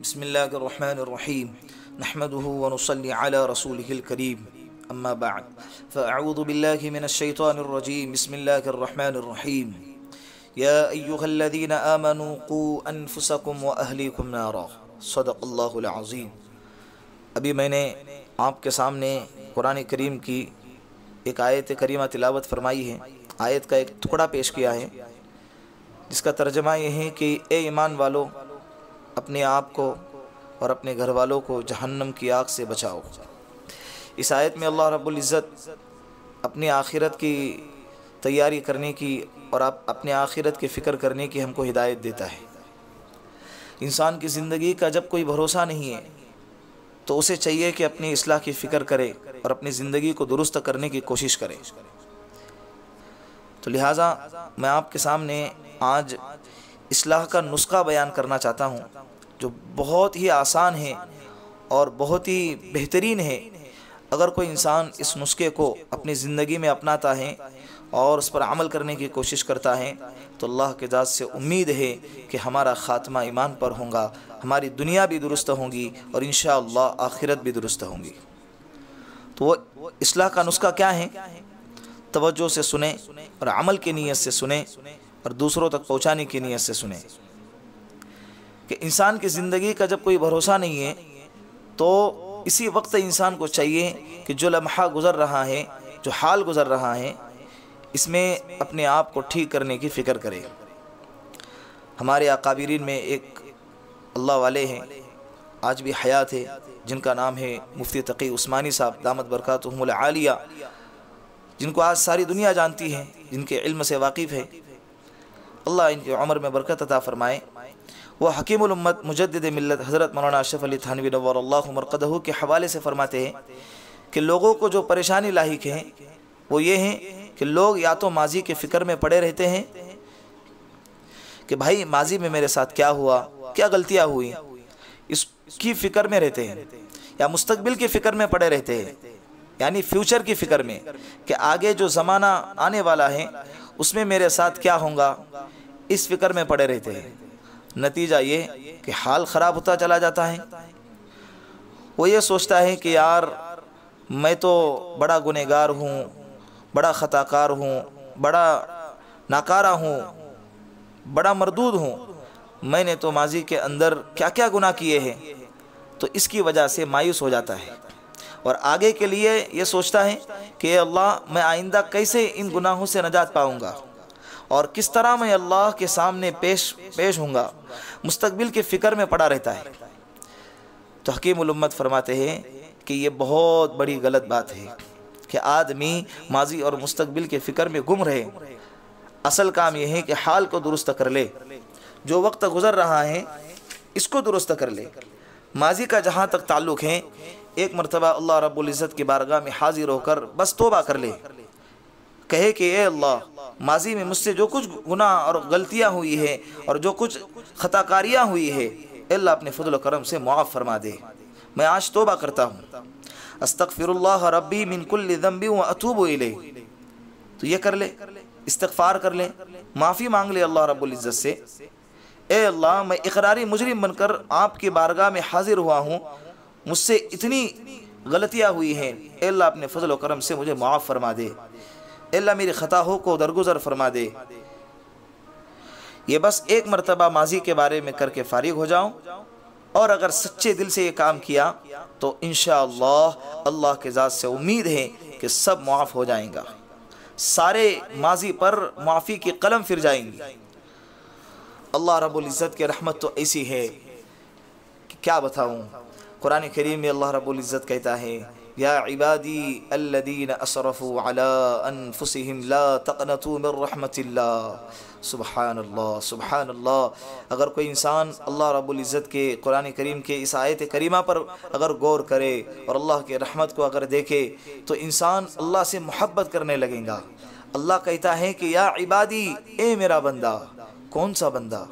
بسم اللہ الرحمن الرحیم نحمده ونصلی علی رسوله الکریم اما بعد فاعوذ باللہ من الشیطان الرجیم بسم اللہ الرحمن الرحیم یا ایہا الذین آمنوا قوا انفسکم واہلیکم نارا صدق اللہ العظیم۔ ابھی میں نے آپ کے سامنے قرآن کریم کی ایک آیت کریمہ تلاوت فرمائی ہے، آیت کا ایک ٹکڑا پیش کیا ہے جس کا ترجمہ یہ ہے کہ اے ایمان والو، اپنے آپ کو اور اپنے گھر والوں کو جہنم کی آگ سے بچاؤ۔ اس آیت میں اللہ رب العزت اپنی آخرت کی تیاری کرنے کی اور اپنے آخرت کی فکر کرنے کی ہم کو ہدایت دیتا ہے۔ انسان کی زندگی کا جب کوئی بھروسہ نہیں ہے تو اسے چاہیے کہ اپنی اصلاح کی فکر کرے اور اپنی زندگی کو درست کرنے کی کوشش کرے۔ تو لہٰذا میں آپ کے سامنے آج اصلاح کا نسخہ بیان کرنا چاہتا ہوں جو بہت ہی آسان ہے اور بہت ہی بہترین ہے۔ اگر کوئی انسان اس نسخے کو اپنی زندگی میں اپناتا ہے اور اس پر عمل کرنے کی کوشش کرتا ہے تو اللہ کے ذات سے امید ہے کہ ہمارا خاتمہ ایمان پر ہوگا، ہماری دنیا بھی درست ہوگی اور انشاءاللہ آخرت بھی درست ہوگی۔ تو وہ اصلاح کا نسخہ کیا ہے؟ توجہ سے سنیں اور عمل کی نیت سے سنیں اور دوسروں تک پہنچانے کی نیت سے سنیں کہ انسان کی زندگی کا جب کوئی بھروسہ نہیں ہے تو اسی وقت انسان کو چاہیے کہ جو لمحہ گزر رہا ہے، جو حال گزر رہا ہے، اس میں اپنے آپ کو ٹھیک کرنے کی فکر کرے۔ ہمارے اکابرین میں ایک اللہ والے ہیں، آج بھی حیات ہے، جن کا نام ہے مفتی تقی عثمانی صاحب دامت برکاتہم العالیہ، جن کو آج ساری دنیا جانتی ہے، جن کے علم سے واقف ہے۔ اللہ ان کی عمر میں برکت عطا فرمائے۔ وہ حکیم الامت مجدد ملت حضرت مولانا اشرف علی تھانوی نور اللہ مرقدہ کے حوالے سے فرماتے ہیں کہ لوگوں کو جو پریشانی لاحق ہے وہ یہ ہیں کہ لوگ یا تو ماضی کے فکر میں پڑے رہتے ہیں کہ بھائی ماضی میں میرے ساتھ کیا ہوا، کیا غلطیاں ہوئی، اس کی فکر میں رہتے ہیں، یا مستقبل کی فکر میں پڑے رہتے ہیں، یعنی فیوچر کی فکر میں کہ آگے جو زمانہ آنے والا ہے اس میں میرے ساتھ کیا ہوگا، اس فکر میں پڑے رہتے ہیں۔ نتیجہ یہ کہ حال خراب ہوتا چلا جاتا ہے۔ وہ یہ سوچتا ہے کہ یار میں تو بڑا گنہگار ہوں، بڑا خطا کار ہوں، بڑا ناکارہ ہوں، بڑا مردود ہوں، میں نے تو ماضی کے اندر کیا کیا گناہ کیے ہیں، تو اس کی وجہ سے مایوس ہو جاتا ہے اور آگے کے لیے یہ سوچتا ہے کہ اے اللہ میں آئندہ کیسے ان گناہوں سے نجات پاؤں گا اور کس طرح میں اللہ کے سامنے پیش ہوں گا، مستقبل کی فکر میں پڑا رہتا ہے۔ تو حکیم الامت فرماتے ہیں کہ یہ بہت بڑی غلط بات ہے کہ آدمی ماضی اور مستقبل کے فکر میں گم رہے۔ اصل کام یہ ہے کہ حال کو درست کر لے، جو وقت گزر رہا ہے اس کو درست کر لے۔ ماضی کا جہاں تک تعلق ہے، ایک مرتبہ اللہ رب العزت کی بارگاہ میں حاضر ہو کر بس توبہ کر لے، کہے کہ اے اللہ ماضی میں مجھ سے جو کچھ گناہ اور غلطیاں ہوئی ہے اور جو کچھ خطا کاریاں ہوئی ہے، اے اللہ اپنے فضل و کرم سے معاف فرما دے، میں آج توبہ کرتا ہوں، استغفر اللہ ربی من کل ذنب واتوب الیہ۔ تو یہ کر لے، استغفار کر لے، معافی مانگ لے اللہ رب العزت سے، اے اللہ میں اقراری مجرم بن کر آپ کی بارگاہ میں حاضر ہوا ہوں، مجھ سے اتنی غلطیاں ہوئی ہیں، اے اللہ اپنے فضل و کرم سے مجھے معاف فرما دے، اے اللہ میری خطاؤں کو درگزر فرما دے۔ یہ بس ایک مرتبہ ماضی کے بارے میں کر کے فارغ ہو جاؤں، اور اگر سچے دل سے یہ کام کیا تو انشاءاللہ اللہ کے ذات سے امید ہے کہ سب معاف ہو جائیں گا، سارے ماضی پر معافی کی قلم پھر جائیں گی۔ اللہ رب العزت کی رحمت تو ایسی ہے کہ کیا بتاؤں۔ قرآن کریم میں اللہ رب العزت کہتا ہے یا عبادی الذین اسرفوا علی انفسہم لا تقنطوا من رحمت اللہ۔ سبحان اللہ، سبحان اللہ۔ اگر کوئی انسان اللہ رب العزت کے قرآن کریم کے اس آیت کریمہ پر اگر غور کرے اور اللہ کے رحمت کو اگر دیکھے تو انسان اللہ سے محبت کرنے لگے گا۔ اللہ کہتا ہے کہ یا عبادی، اے میرا بندہ۔ کون سا بندہ؟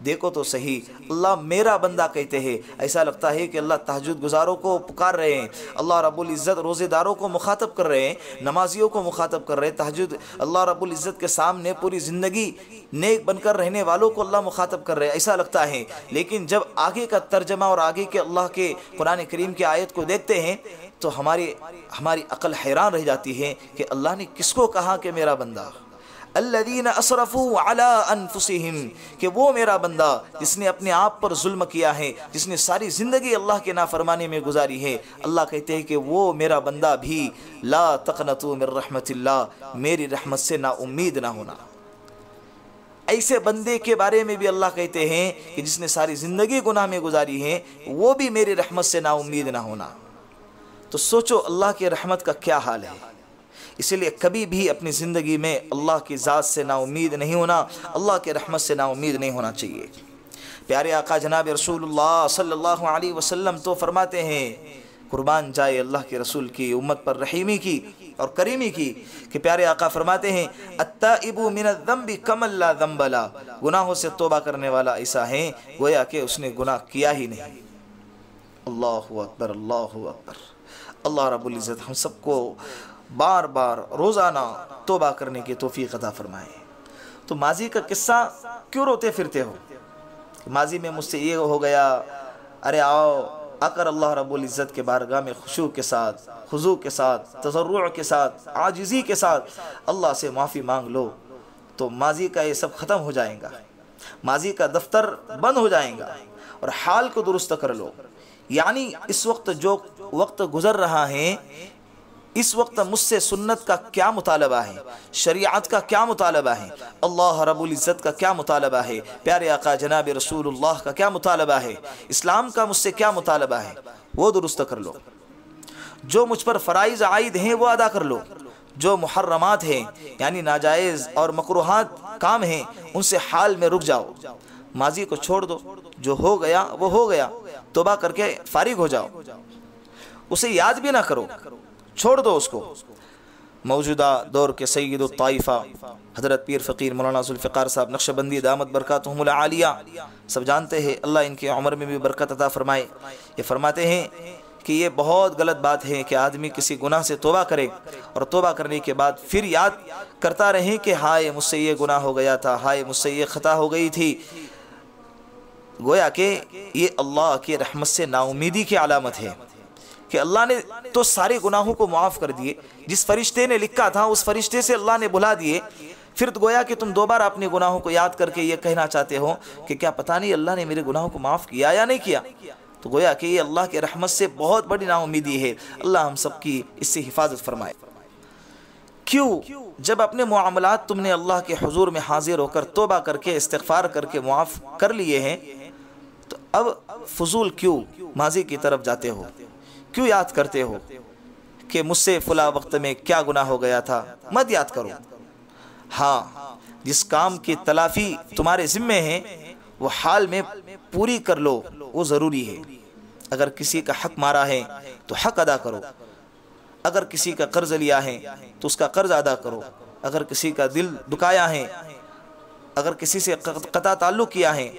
دیکھو تو صحیح، اللہ میرا بندہ کہتے ہیں، ایسا لگتا ہے کہ اللہ تہجد گزاروں کو پکار رہے ہیں، اللہ رب العزت روزے داروں کو مخاطب کر رہے ہیں، نمازیوں کو مخاطب کر رہے ہیں، تہجد اللہ رب العزت کے سامنے پوری زندگی نیک بن کر رہنے والوں کو اللہ مخاطب کر رہے ہیں، ایسا لگتا ہے۔ لیکن جب آگے کا ترجمہ اور آگے کے اللہ کے قرآن کریم کی آیت کو دیکھتے ہیں تو ہماری عقل حیران رہ جاتی ہے کہ اللہ نے کس کو کہا کہ میرا بندہ؟ الذین اسرفوا علی انفسہم، کہ وہ میرا بندہ جس نے اپنے آپ پر ظلم کیا ہے، جس نے ساری زندگی اللہ کے نافرمانی میں گزاری ہے، اللہ کہتے ہیں کہ وہ میرا بندہ بھی لا تقنطوا من رحمت اللہ، میری رحمت سے نا امید نہ ہونا۔ ایسے بندے کے بارے میں بھی اللہ کہتے ہیں کہ جس نے ساری زندگی گناہ میں گزاری ہے، وہ بھی میری رحمت سے نا امید نہ ہونا۔ تو سوچو اللہ کی رحمت کا کیا حال ہے۔ اسی لیے کبھی بھی اپنی زندگی میں اللہ کی ذات سے نا امید نہیں ہونا، اللہ کے رحمت سے نا امید نہیں ہونا چاہیے۔ پیارے آقا جناب رسول اللہ صلی اللہ علیہ وسلم تو فرماتے ہیں، قربان جائے اللہ کے رسول کی امت پر رحیمی کی اور کریمی کی، کہ پیارے آقا فرماتے ہیں التائب من الذنب کمن لا ذنب له، گناہوں سے توبہ کرنے والا ایسا ہے گویا کہ اس نے گناہ کیا ہی نہیں۔ اللہ اکبر، اللہ اکبر۔ اللہ رب العزت ہم سب کو بار بار روزانہ توبہ کرنے کی توفیق عطا فرمائے۔ تو ماضی کا قصہ کیوں روتے پھرتے ہو؟ ماضی میں مجھ سے یہ ہو گیا، ارے آؤ آ کر اللہ رب العزت کے بارگاہ میں خشوع کے ساتھ، خضوع کے ساتھ، تضرع کے ساتھ، عاجزی کے ساتھ اللہ سے معافی مانگ لو، تو ماضی کا یہ سب ختم ہو جائے گا، ماضی کا دفتر بند ہو جائے گا، اور حال کو درست کر لو۔ یعنی اس وقت جو وقت گزر رہا ہے، اس وقت مجھ سے سنت کا کیا مطالبہ ہے، شریعت کا کیا مطالبہ ہے، اللہ رب العزت کا کیا مطالبہ ہے، پیارے آقا جناب رسول اللہ کا کیا مطالبہ ہے، اسلام کا مجھ سے کیا مطالبہ ہے، وہ درست کر لو۔ جو مجھ پر فرائض عائد ہیں وہ ادا کر لو، جو محرمات ہیں یعنی ناجائز اور مکروہات کام ہیں ان سے حال میں رک جاؤ، ماضی کو چھوڑ دو، جو ہو گیا وہ ہو گیا، توبہ کر کے فارغ ہو جاؤ، اسے یاد بھی نہ کرو، چھوڑ دو اس کو۔ موجودہ دور کے سید الطائفہ حضرت پیر فقیر مولانا ذوالفقار صاحب نقشبندی دامت برکاتہم العالیہ، سب جانتے ہیں، اللہ ان کی عمر میں بھی برکت عطا فرمائے، یہ فرماتے ہیں کہ یہ بہت غلط بات ہے کہ آدمی کسی گناہ سے توبہ کرے اور توبہ کرنے کے بعد پھر یاد کرتا رہے کہ ہائے مجھ سے یہ گناہ ہو گیا تھا، ہائے مجھ سے یہ خطا ہو گئی تھی۔ گویا کہ یہ اللہ کی رحمت سے نا امیدی کی علامت ہے کہ اللہ نے تو سارے گناہوں کو معاف کر دیے، جس فرشتے نے لکھا تھا اس فرشتے سے اللہ نے بلا دیے، پھر گویا کہ تم دوبارہ اپنے گناہوں کو یاد کر کے یہ کہنا چاہتے ہو کہ کیا پتہ نہیں اللہ نے میرے گناہوں کو معاف کیا یا نہیں کیا۔ تو گویا کہ یہ اللہ کے رحمت سے بہت بڑی نا امیدی ہے، اللہ ہم سب کی اس سے حفاظت فرمائے۔ کیوں؟ جب اپنے معاملات تم نے اللہ کے حضور میں حاضر ہو کر توبہ کر کے استغفار کر کے معاف کر لیے ہیں، تو اب فضول کیوں ماضی کی طرف جاتے ہو؟ کیوں یاد کرتے ہو کہ مجھ سے فلاں وقت میں کیا گناہ ہو گیا تھا؟ مت یاد کرو۔ ہاں، جس کام کی تلافی تمہارے ذمے ہے وہ حال میں پوری کر لو، وہ ضروری ہے۔ اگر کسی کا حق مارا ہے تو حق ادا کرو، اگر کسی کا قرض لیا ہے تو اس کا قرض ادا کرو، اگر کسی کا دل دکھایا ہے، اگر کسی سے قطع تعلق کیا ہے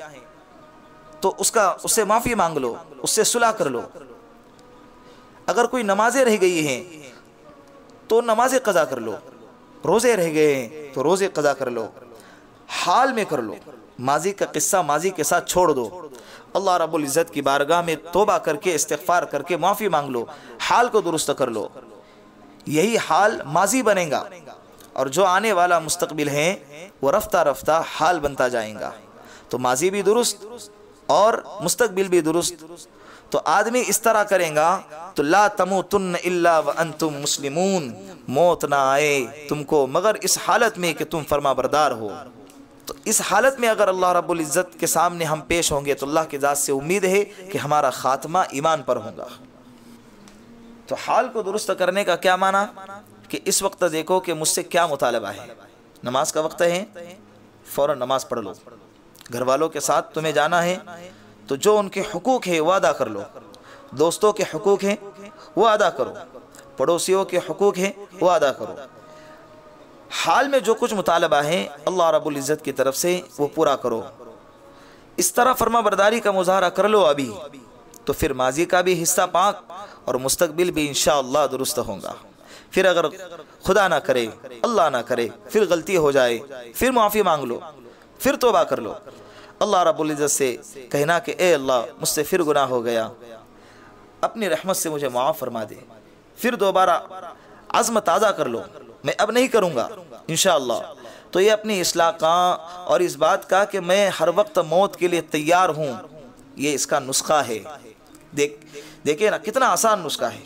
تو اس سے معافی مانگ لو، اس سے صلح کر لو۔ اگر کوئی نمازیں رہ گئی ہیں تو نمازیں قضا کر لو، روزے رہ گئے ہیں تو روزے قضا کر لو، حال میں کر لو۔ ماضی کا قصہ ماضی کے ساتھ چھوڑ دو، اللہ رب العزت کی بارگاہ میں توبہ کر کے استغفار کر کے معافی مانگ لو، حال کو درست کر لو۔ یہی حال ماضی بنے گا، اور جو آنے والا مستقبل ہے وہ رفتہ رفتہ حال بنتا جائیں گا۔ تو ماضی بھی درست اور مستقبل بھی درست، تو آدمی اس طرح کرے گا تو لا تموتن الا وانتم مسلمون، موت نہ آئے تم کو مگر اس حالت میں کہ تم فرما بردار ہو۔ تو اس حالت میں اگر اللہ رب العزت کے سامنے ہم پیش ہوں گے تو اللہ کی ذات سے امید ہے کہ ہمارا خاتمہ ایمان پر ہوگا۔ تو حال کو درست کرنے کا کیا معنی کہ اس وقت دیکھو کہ مجھ سے کیا مطالبہ ہے۔ نماز کا وقت ہے، فوراً نماز پڑھ لو۔ گھر والوں کے ساتھ تمہیں جانا ہے تو جو ان کے حقوق ہیں وہ ادا کر لو، دوستوں کے حقوق ہیں وہ ادا کرو، پڑوسیوں کے حقوق ہیں وہ ادا کرو۔ حال میں جو کچھ مطالبہ ہے اللہ رب العزت کی طرف سے وہ پورا کرو۔ اس طرح فرما برداری کا مظاہرہ کر لو ابھی، تو پھر ماضی کا بھی حصہ پاک اور مستقبل بھی انشاءاللہ درست ہوگا۔ پھر اگر خدا نہ کرے، اللہ نہ کرے، پھر غلطی ہو جائے، پھر معافی مانگ لو، پھر توبہ کر لو، اللہ رب العزت سے کہنا کہ اے اللہ مجھ سے پھر گناہ ہو گیا، اپنی رحمت سے مجھے معاف فرما دے، پھر دوبارہ عزم تازہ کر لو، میں اب نہیں کروں گا انشاءاللہ۔ تو یہ اپنی اصلاح کا اور اس بات کا کہ میں ہر وقت موت کے لیے تیار ہوں، یہ اس کا نسخہ ہے۔ دیکھیں نا کتنا آسان نسخہ ہے،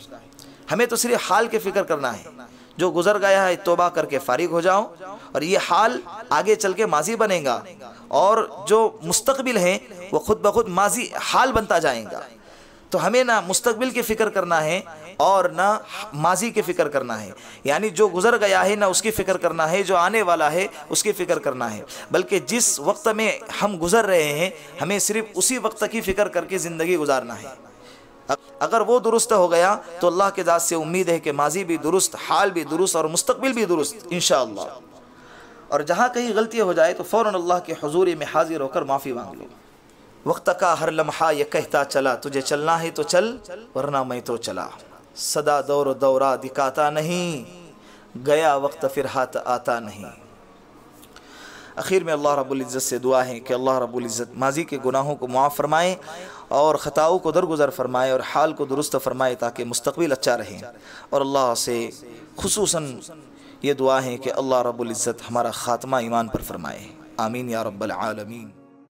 ہمیں تو صرف حال کی فکر کرنا ہے، جو گزر گیا ہے توبہ کر کے فارغ ہو جاؤ، اور یہ حال آگے چل کے ماضی بنے گا، اور جو مستقبل ہے وہ خود بخود ماضی حال بنتا جائے گا۔ تو ہمیں نہ مستقبل کی فکر کرنا ہے اور نہ ماضی کی فکر کرنا ہے، یعنی جو گزر گیا ہے نہ اس کی فکر کرنا ہے، جو آنے والا ہے اس کی فکر کرنا ہے، بلکہ جس وقت میں ہم گزر رہے ہیں ہمیں صرف اسی وقت کی فکر کر کے زندگی گزارنا ہے۔ اگر وہ درست ہو گیا تو اللہ کے ذات سے امید ہے کہ ماضی بھی درست، حال بھی درست اور مستقبل بھی درست انشاءاللہ۔ اور جہاں کہیں غلطی ہو جائے تو فوراً اللہ کے حضور میں حاضر ہو کر معافی مانگ لو۔ وقت کا ہر لمحہ یہ کہتا چلا، تجھے چلنا ہے تو چل ورنہ میں تو چلا، صدا دور و دورہ دکھاتا نہیں، گیا وقت پھر ہاتھ آتا نہیں۔ اخیر میں اللہ رب العزت سے دعا ہے کہ اللہ رب العزت ماضی کے گناہوں کو معاف فرمائے اور خطاؤں کو درگزر فرمائے اور حال کو درست فرمائے تاکہ مستقبل اچھا رہے۔ اور اللہ سے خصوصاً یہ دعا ہے کہ اللہ رب العزت ہمارا خاتمہ ایمان پر فرمائے، آمین یا رب العالمین۔